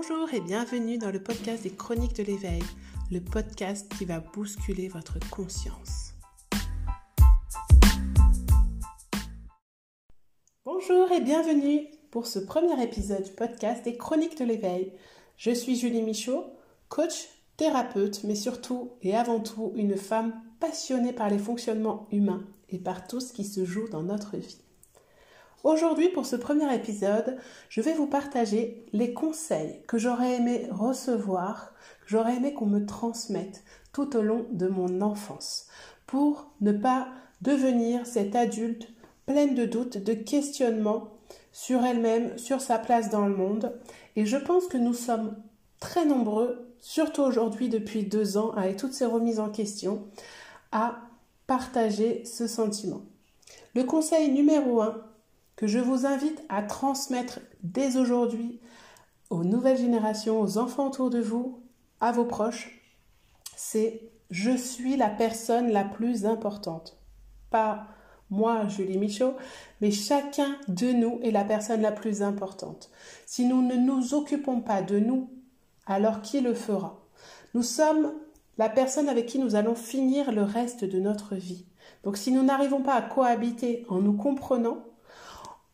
Bonjour et bienvenue dans le podcast des Chroniques de l'éveil, le podcast qui va bousculer votre conscience. Bonjour et bienvenue pour ce premier épisode du podcast des Chroniques de l'éveil. Je suis Julie Michaud, coach, thérapeute, mais surtout et avant tout une femme passionnée par les fonctionnements humains et par tout ce qui se joue dans notre vie. Aujourd'hui, pour ce premier épisode, je vais vous partager les conseils que j'aurais aimé recevoir, que j'aurais aimé qu'on me transmette tout au long de mon enfance, pour ne pas devenir cette adulte pleine de doutes, de questionnements sur elle-même, sur sa place dans le monde. Et je pense que nous sommes très nombreux, surtout aujourd'hui depuis 2 ans, avec toutes ces remises en question, à partager ce sentiment. Le conseil numéro 1 que je vous invite à transmettre dès aujourd'hui aux nouvelles générations, aux enfants autour de vous, à vos proches, c'est « Je suis la personne la plus importante ». Pas moi, Julie Michaud, mais chacun de nous est la personne la plus importante. Si nous ne nous occupons pas de nous, alors qui le fera? Nous sommes la personne avec qui nous allons finir le reste de notre vie. Donc si nous n'arrivons pas à cohabiter en nous comprenant,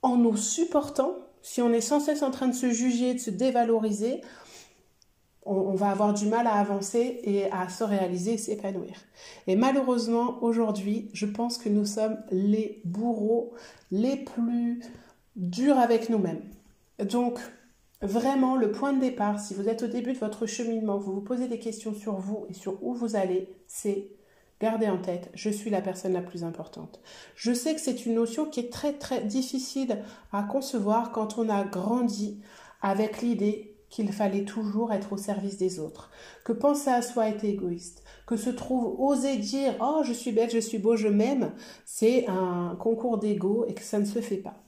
en nous supportant, si on est sans cesse en train de se juger, de se dévaloriser, on va avoir du mal à avancer et à se réaliser et s'épanouir. Et malheureusement, aujourd'hui, je pense que nous sommes les bourreaux les plus durs avec nous-mêmes. Donc, vraiment, le point de départ, si vous êtes au début de votre cheminement, vous vous posez des questions sur vous et sur où vous allez, c'est gardez en tête, je suis la personne la plus importante. Je sais que c'est une notion qui est très très difficile à concevoir quand on a grandi avec l'idée qu'il fallait toujours être au service des autres, que penser à soi est égoïste, que se trouve oser dire « Oh, je suis belle, je suis beau, je m'aime », c'est un concours d'ego et que ça ne se fait pas.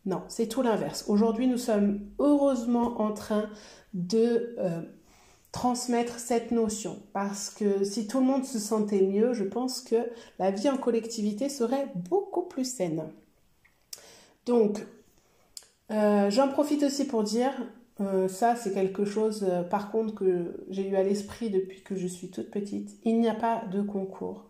Non, c'est tout l'inverse. Aujourd'hui, nous sommes heureusement en train de transmettre cette notion, parce que si tout le monde se sentait mieux, je pense que la vie en collectivité serait beaucoup plus saine. Donc, j'en profite aussi pour dire, ça c'est quelque chose par contre que j'ai eu à l'esprit depuis que je suis toute petite, il n'y a pas de concours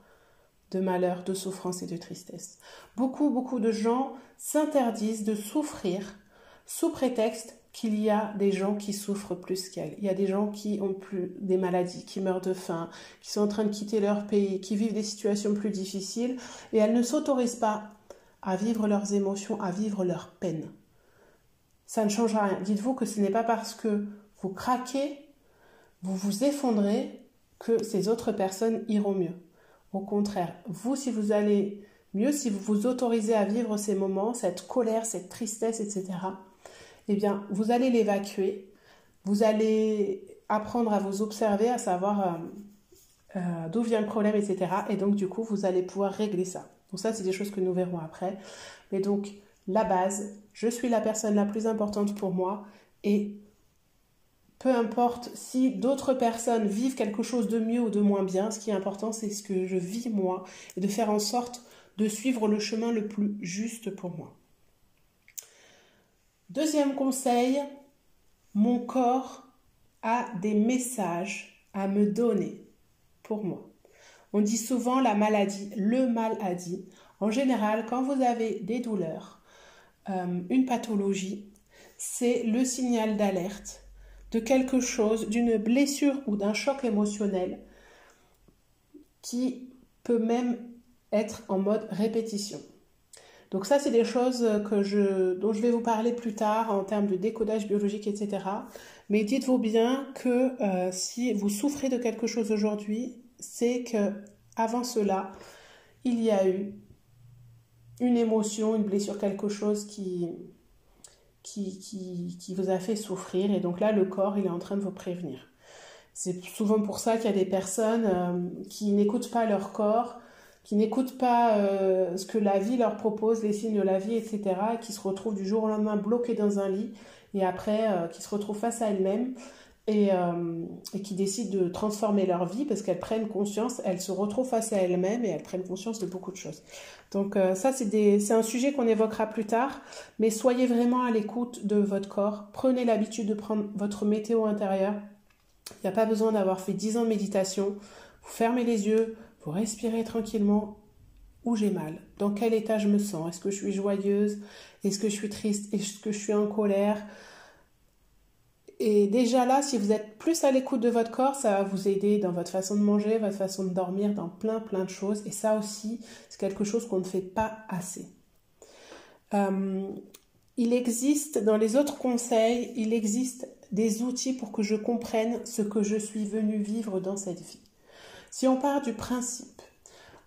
de malheur, de souffrance et de tristesse. Beaucoup de gens s'interdisent de souffrir sous prétexte qu'il y a des gens qui souffrent plus qu'elles. Il y a des gens qui ont plus des maladies, qui meurent de faim, qui sont en train de quitter leur pays, qui vivent des situations plus difficiles et elles ne s'autorisent pas à vivre leurs émotions, à vivre leurs peines. Ça ne change rien. Dites-vous que ce n'est pas parce que vous craquez, vous vous effondrez, que ces autres personnes iront mieux. Au contraire, vous, si vous allez mieux, si vous vous autorisez à vivre ces moments, cette colère, cette tristesse, etc., eh bien, vous allez l'évacuer, vous allez apprendre à vous observer, à savoir d'où vient le problème, etc. Et donc, du coup, vous allez pouvoir régler ça. Donc ça, c'est des choses que nous verrons après. Mais donc, la base, je suis la personne la plus importante pour moi et peu importe si d'autres personnes vivent quelque chose de mieux ou de moins bien, ce qui est important, c'est ce que je vis moi et de faire en sorte de suivre le chemin le plus juste pour moi. Deuxième conseil, mon corps a des messages à me donner pour moi. On dit souvent la maladie, le mal a dit. En général, quand vous avez des douleurs, une pathologie, c'est le signal d'alerte de quelque chose, d'une blessure ou d'un choc émotionnel qui peut même être en mode répétition. Donc ça, c'est des choses dont je vais vous parler plus tard en termes de décodage biologique, etc. Mais dites-vous bien que si vous souffrez de quelque chose aujourd'hui, c'est qu'avant cela, il y a eu une émotion, une blessure, quelque chose qui vous a fait souffrir. Et donc là, le corps, il est en train de vous prévenir. C'est souvent pour ça qu'il y a des personnes qui n'écoutent pas leur corps, qui n'écoutent pas ce que la vie leur propose, les signes de la vie, etc., et qui se retrouvent du jour au lendemain bloquées dans un lit, et après qui se retrouvent face à elles-mêmes et qui décident de transformer leur vie parce qu'elles prennent conscience, elles se retrouvent face à elles-mêmes et elles prennent conscience de beaucoup de choses. Donc ça, c'est un sujet qu'on évoquera plus tard, mais soyez vraiment à l'écoute de votre corps. Prenez l'habitude de prendre votre météo intérieure. Il n'y a pas besoin d'avoir fait 10 ans de méditation. Vous fermez les yeux, vous respirez tranquillement. Où j'ai mal? Dans quel état je me sens? Est-ce que je suis joyeuse? Est-ce que je suis triste? Est-ce que je suis en colère? Et déjà là, si vous êtes plus à l'écoute de votre corps, ça va vous aider dans votre façon de manger, votre façon de dormir, dans plein de choses. Et ça aussi, c'est quelque chose qu'on ne fait pas assez. Il existe, dans les autres conseils, il existe des outils pour que je comprenne ce que je suis venue vivre dans cette vie. Si on part du principe,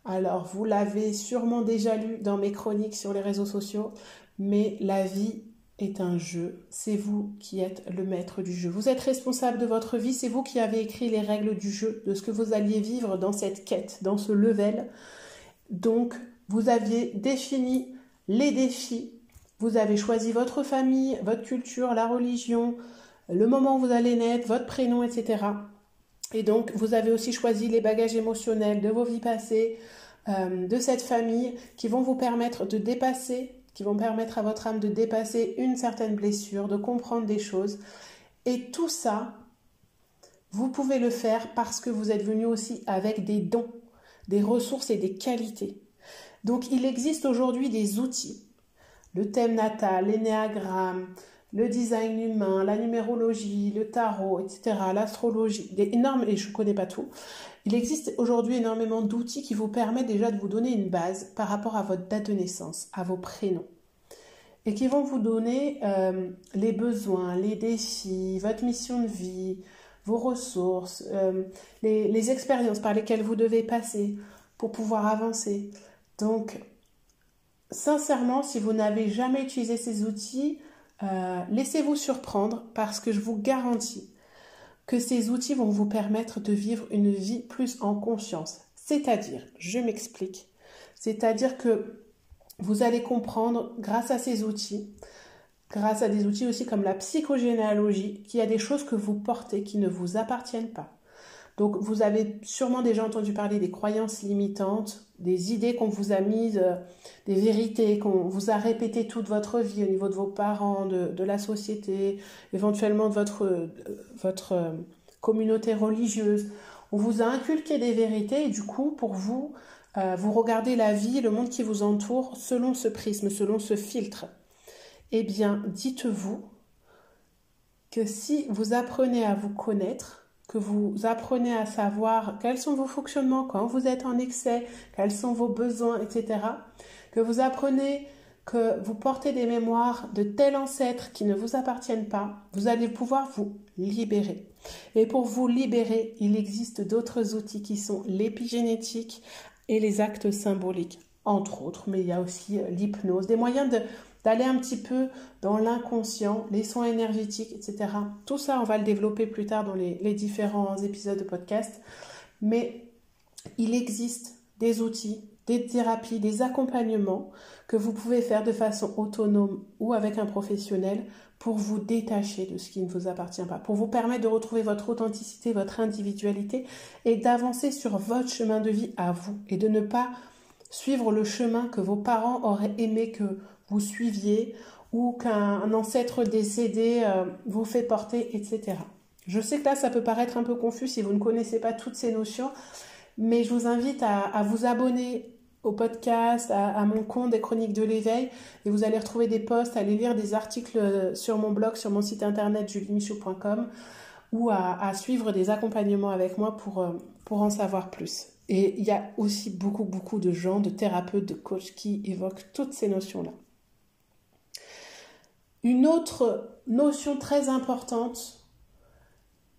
alors vous l'avez sûrement déjà lu dans mes chroniques sur les réseaux sociaux, mais la vie est un jeu, c'est vous qui êtes le maître du jeu. Vous êtes responsable de votre vie, c'est vous qui avez écrit les règles du jeu, de ce que vous alliez vivre dans cette quête, dans ce level. Donc, vous aviez défini les défis, vous avez choisi votre famille, votre culture, la religion, le moment où vous allez naître, votre prénom, etc. Et donc, vous avez aussi choisi les bagages émotionnels de vos vies passées, de cette famille, qui vont vous permettre de dépasser, qui vont permettre à votre âme de dépasser une certaine blessure, de comprendre des choses. Et tout ça, vous pouvez le faire parce que vous êtes venu aussi avec des dons, des ressources et des qualités. Donc, il existe aujourd'hui des outils. Le thème natal, l'énéagramme, le design humain, la numérologie, le tarot, etc., l'astrologie, énormes, et je ne connais pas tout. Il existe aujourd'hui énormément d'outils qui vous permettent déjà de vous donner une base par rapport à votre date de naissance, à vos prénoms, et qui vont vous donner les besoins, les défis, votre mission de vie, vos ressources, les expériences par lesquelles vous devez passer pour pouvoir avancer. Donc, sincèrement, si vous n'avez jamais utilisé ces outils, laissez-vous surprendre parce que je vous garantis que ces outils vont vous permettre de vivre une vie plus en conscience. C'est-à-dire, je m'explique, c'est-à-dire que vous allez comprendre grâce à ces outils, grâce à des outils aussi comme la psychogénéalogie, qu'il y a des choses que vous portez qui ne vous appartiennent pas. Donc vous avez sûrement déjà entendu parler des croyances limitantes, des idées qu'on vous a mises, des vérités qu'on vous a répétées toute votre vie au niveau de vos parents, de la société, éventuellement de votre communauté religieuse. On vous a inculqué des vérités et du coup, pour vous, vous regardez la vie, le monde qui vous entoure selon ce prisme, selon ce filtre. Eh bien, dites-vous que si vous apprenez à vous connaître, que vous apprenez à savoir quels sont vos fonctionnements quand vous êtes en excès, quels sont vos besoins, etc. Que vous apprenez que vous portez des mémoires de tels ancêtres qui ne vous appartiennent pas, vous allez pouvoir vous libérer. Et pour vous libérer, il existe d'autres outils qui sont l'épigénétique et les actes symboliques, entre autres, mais il y a aussi l'hypnose, des moyens d'aller un petit peu dans l'inconscient, les soins énergétiques, etc. Tout ça, on va le développer plus tard dans les différents épisodes de podcast. Mais il existe des outils, des thérapies, des accompagnements que vous pouvez faire de façon autonome ou avec un professionnel pour vous détacher de ce qui ne vous appartient pas, pour vous permettre de retrouver votre authenticité, votre individualité et d'avancer sur votre chemin de vie à vous et de ne pas suivre le chemin que vos parents auraient aimé que vous suiviez ou qu'un ancêtre décédé vous fait porter, etc. Je sais que là, ça peut paraître un peu confus si vous ne connaissez pas toutes ces notions, mais je vous invite à vous abonner au podcast, à mon compte des Chroniques de l'éveil, et vous allez retrouver des posts, aller lire des articles sur mon blog, sur mon site internet juliemichaud.com, ou à suivre des accompagnements avec moi pour en savoir plus. Et il y a aussi beaucoup de gens, de thérapeutes, de coachs qui évoquent toutes ces notions-là. Une autre notion très importante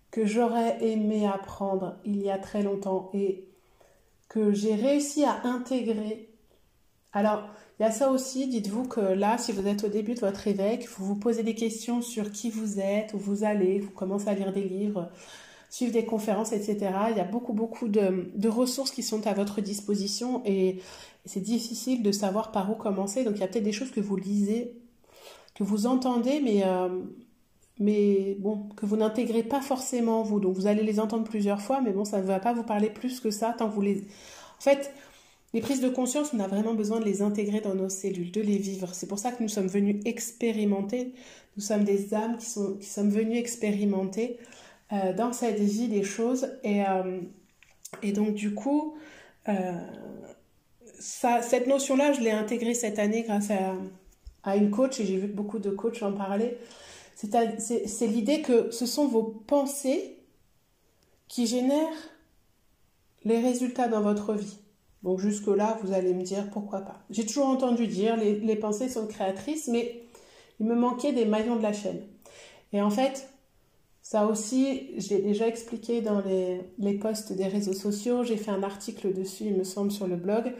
que j'aurais aimé apprendre il y a très longtemps et que j'ai réussi à intégrer. Alors, il y a ça aussi, dites-vous que là, si vous êtes au début de votre éveil, vous vous posez des questions sur qui vous êtes, où vous allez, vous commencez à lire des livres, suivre des conférences, etc. Il y a beaucoup de ressources qui sont à votre disposition et c'est difficile de savoir par où commencer. Donc, il y a peut-être des choses que vous lisez, que vous entendez, mais bon, que vous n'intégrez pas forcément vous. Donc vous allez les entendre plusieurs fois, mais bon, ça ne va pas vous parler plus que ça tant que vous les... En fait, les prises de conscience, on a vraiment besoin de les intégrer dans nos cellules, de les vivre. C'est pour ça que nous sommes venus expérimenter. Nous sommes des âmes qui sommes venues expérimenter dans cette vie des choses. Et donc du coup, cette notion-là, je l'ai intégrée cette année grâce à une coach, et j'ai vu beaucoup de coachs en parler. C'est l'idée que ce sont vos pensées qui génèrent les résultats dans votre vie. Donc jusque-là, vous allez me dire pourquoi pas. J'ai toujours entendu dire les pensées sont créatrices, mais il me manquait des maillons de la chaîne. Et en fait, ça aussi, j'ai déjà expliqué dans les posts des réseaux sociaux. J'ai fait un article dessus, il me semble, sur le blog.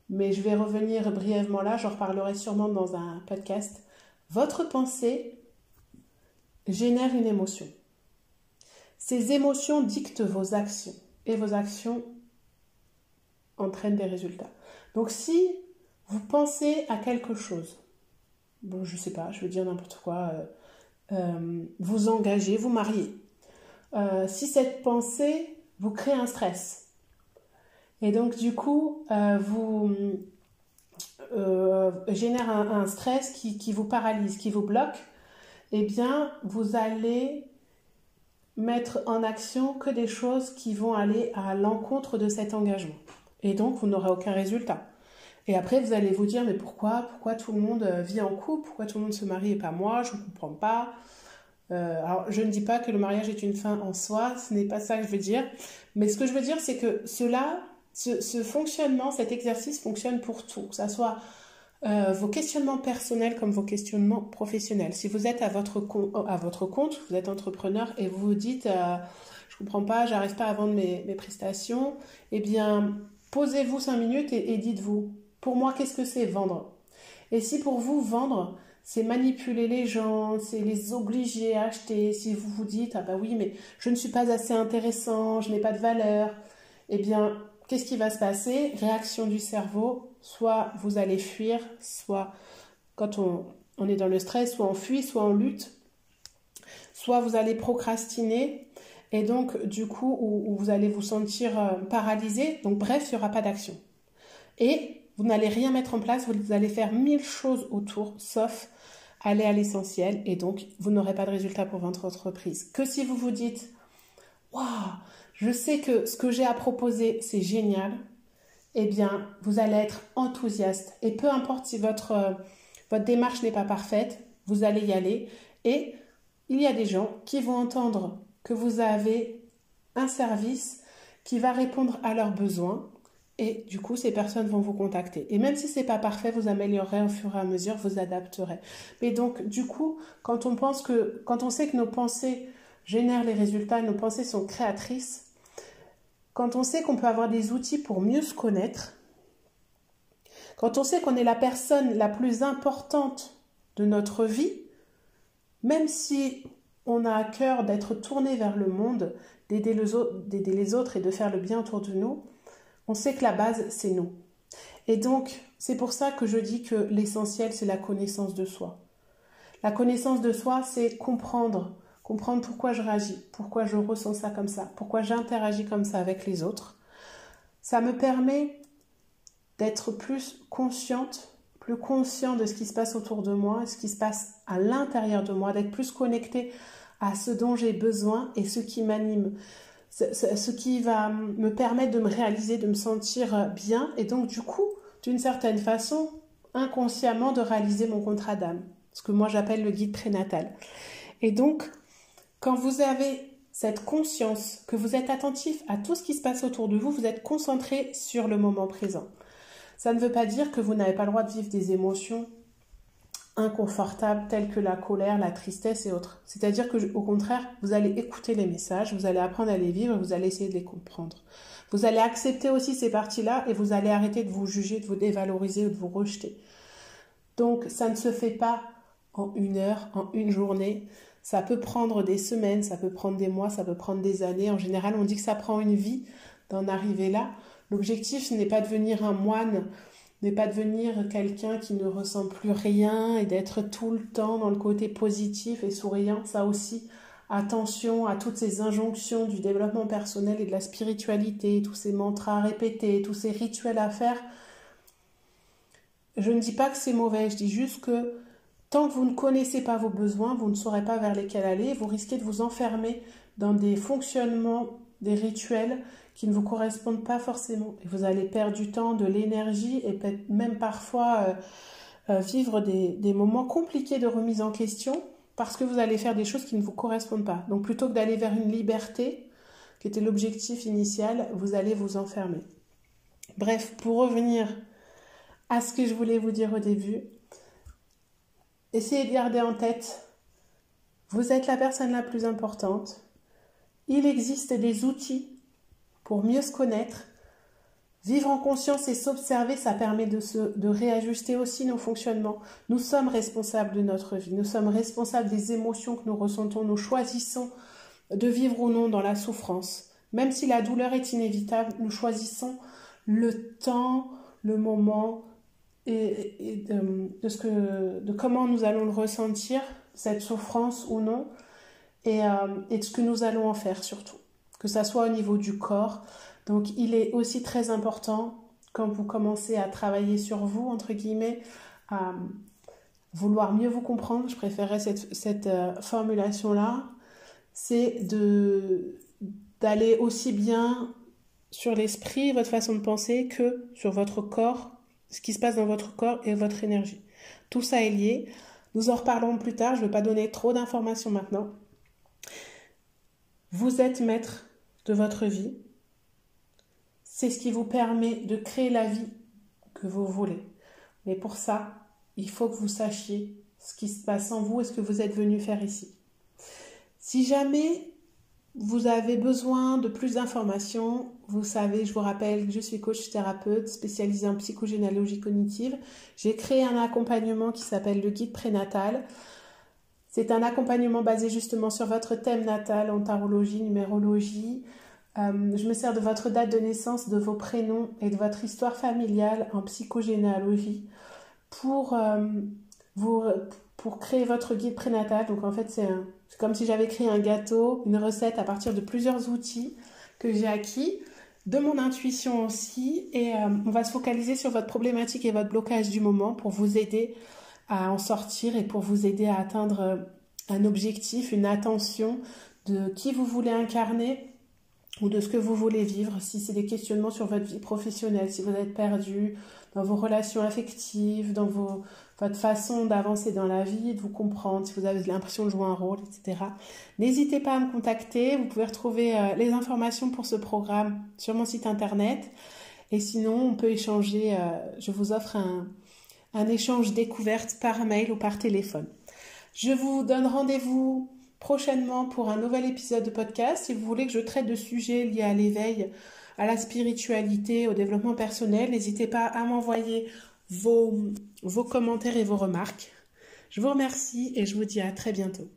Mais je vais revenir brièvement là, j'en reparlerai sûrement dans un podcast. Votre pensée génère une émotion. Ces émotions dictent vos actions et vos actions entraînent des résultats. Donc si vous pensez à quelque chose, bon je sais pas, je vais dire n'importe quoi, vous engagez, vous mariez. Si cette pensée vous crée un stress, et donc du coup vous génère un stress qui vous paralyse, qui vous bloque, eh bien vous allez mettre en action que des choses qui vont aller à l'encontre de cet engagement. Et donc vous n'aurez aucun résultat. Et après vous allez vous dire mais pourquoi tout le monde vit en couple, pourquoi tout le monde se marie et pas moi, je ne comprends pas. Alors je ne dis pas que le mariage est une fin en soi, ce n'est pas ça que je veux dire, mais ce que je veux dire c'est que ce fonctionnement, cet exercice fonctionne pour tout, que ça soit vos questionnements personnels comme vos questionnements professionnels. Si vous êtes à votre compte, vous êtes entrepreneur et vous vous dites je comprends pas, j'arrive pas à vendre mes prestations, eh bien posez-vous 5 minutes et dites-vous, pour moi qu'est-ce que c'est vendre? Et si pour vous vendre, c'est manipuler les gens, c'est les obliger à acheter, si vous vous dites ah bah oui mais je ne suis pas assez intéressant, je n'ai pas de valeur, eh bien qu'est-ce qui va se passer? Réaction du cerveau, soit vous allez fuir, soit quand on est dans le stress, soit on fuit, soit on lutte, soit vous allez procrastiner et donc du coup où vous allez vous sentir paralysé. Donc bref, il n'y aura pas d'action. Et vous n'allez rien mettre en place, vous allez faire 1000 choses autour, sauf aller à l'essentiel, et donc vous n'aurez pas de résultat pour votre entreprise. Que si vous vous dites « Waouh, je sais que ce que j'ai à proposer, c'est génial », eh bien, vous allez être enthousiaste. Et peu importe si votre démarche n'est pas parfaite, vous allez y aller. Et il y a des gens qui vont entendre que vous avez un service qui va répondre à leurs besoins. Et du coup, ces personnes vont vous contacter. Et même si ce n'est pas parfait, vous améliorerez au fur et à mesure, vous adapterez. Mais donc, du coup, quand on sait que nos pensées génèrent les résultats, nos pensées sont créatrices, quand on sait qu'on peut avoir des outils pour mieux se connaître, quand on sait qu'on est la personne la plus importante de notre vie, même si on a à cœur d'être tourné vers le monde, d'aider les autres et de faire le bien autour de nous, on sait que la base, c'est nous. Et donc, c'est pour ça que je dis que l'essentiel, c'est la connaissance de soi. La connaissance de soi, c'est comprendre pourquoi je réagis, pourquoi je ressens ça comme ça, pourquoi j'interagis comme ça avec les autres. Ça me permet d'être plus consciente, plus conscient de ce qui se passe autour de moi, ce qui se passe à l'intérieur de moi, d'être plus connectée à ce dont j'ai besoin et ce qui m'anime. Ce qui va me permettre de me réaliser, de me sentir bien et donc du coup, d'une certaine façon, inconsciemment de réaliser mon contrat d'âme, ce que moi j'appelle le guide prénatal. Et donc, quand vous avez cette conscience, que vous êtes attentif à tout ce qui se passe autour de vous, vous êtes concentré sur le moment présent. Ça ne veut pas dire que vous n'avez pas le droit de vivre des émotions inconfortables telles que la colère, la tristesse et autres. C'est-à-dire que, au contraire, vous allez écouter les messages, vous allez apprendre à les vivre et vous allez essayer de les comprendre. Vous allez accepter aussi ces parties-là et vous allez arrêter de vous juger, de vous dévaloriser ou de vous rejeter. Donc, ça ne se fait pas en 1 heure, en 1 journée. Ça peut prendre des semaines, ça peut prendre des mois, ça peut prendre des années. En général, on dit que ça prend une vie d'en arriver là. L'objectif, ce n'est pas de devenir un moine n'est pas devenir quelqu'un qui ne ressent plus rien et d'être tout le temps dans le côté positif et souriant. Ça aussi, attention à toutes ces injonctions du développement personnel et de la spiritualité, tous ces mantras à répéter, tous ces rituels à faire. Je ne dis pas que c'est mauvais, je dis juste que tant que vous ne connaissez pas vos besoins, vous ne saurez pas vers lesquels aller, vous risquez de vous enfermer dans des fonctionnements, des rituels qui ne vous correspondent pas forcément. Et vous allez perdre du temps, de l'énergie et peut-être même parfois vivre des moments compliqués de remise en question parce que vous allez faire des choses qui ne vous correspondent pas. Donc plutôt que d'aller vers une liberté, qui était l'objectif initial, vous allez vous enfermer. Bref, pour revenir à ce que je voulais vous dire au début, essayez de garder en tête, vous êtes la personne la plus importante. Il existe des outils pour mieux se connaître. Vivre en conscience et s'observer, ça permet de réajuster aussi nos fonctionnements. Nous sommes responsables de notre vie, nous sommes responsables des émotions que nous ressentons, nous choisissons de vivre ou non dans la souffrance. Même si la douleur est inévitable, nous choisissons le temps, le moment et de comment nous allons le ressentir, cette souffrance ou non, et de ce que nous allons en faire surtout, que ça soit au niveau du corps. Donc il est aussi très important, quand vous commencez à travailler sur vous, entre guillemets, à vouloir mieux vous comprendre, je préférerais cette formulation-là, c'est d'aller aussi bien sur l'esprit, votre façon de penser, que sur votre corps, ce qui se passe dans votre corps et votre énergie. Tout ça est lié. Nous en reparlerons plus tard, je ne vais pas donner trop d'informations maintenant. Vous êtes maître de votre vie. C'est ce qui vous permet de créer la vie que vous voulez. Mais pour ça, il faut que vous sachiez ce qui se passe en vous et ce que vous êtes venu faire ici. Si jamais vous avez besoin de plus d'informations, vous savez, je vous rappelle que je suis coach thérapeute spécialisée en psychogénéalogie cognitive. J'ai créé un accompagnement qui s'appelle le guide prénatal. C'est un accompagnement basé justement sur votre thème natal en tarologie, numérologie. Je me sers de votre date de naissance, de vos prénoms et de votre histoire familiale en psychogénéalogie pour créer votre guide prénatal. Donc en fait, c'est comme si j'avais créé un gâteau, une recette à partir de plusieurs outils que j'ai acquis, de mon intuition aussi. Et on va se focaliser sur votre problématique et votre blocage du moment pour vous aider à en sortir et pour vous aider à atteindre un objectif, une attention de qui vous voulez incarner ou de ce que vous voulez vivre, si c'est des questionnements sur votre vie professionnelle, si vous êtes perdu dans vos relations affectives, dans votre façon d'avancer dans la vie, de vous comprendre, si vous avez l'impression de jouer un rôle, etc. N'hésitez pas à me contacter, vous pouvez retrouver les informations pour ce programme sur mon site internet, et sinon on peut échanger, je vous offre un échange découverte par mail ou par téléphone. Je vous donne rendez-vous prochainement pour un nouvel épisode de podcast. Si vous voulez que je traite de sujets liés à l'éveil, à la spiritualité, au développement personnel, n'hésitez pas à m'envoyer vos commentaires et vos remarques. Je vous remercie et je vous dis à très bientôt.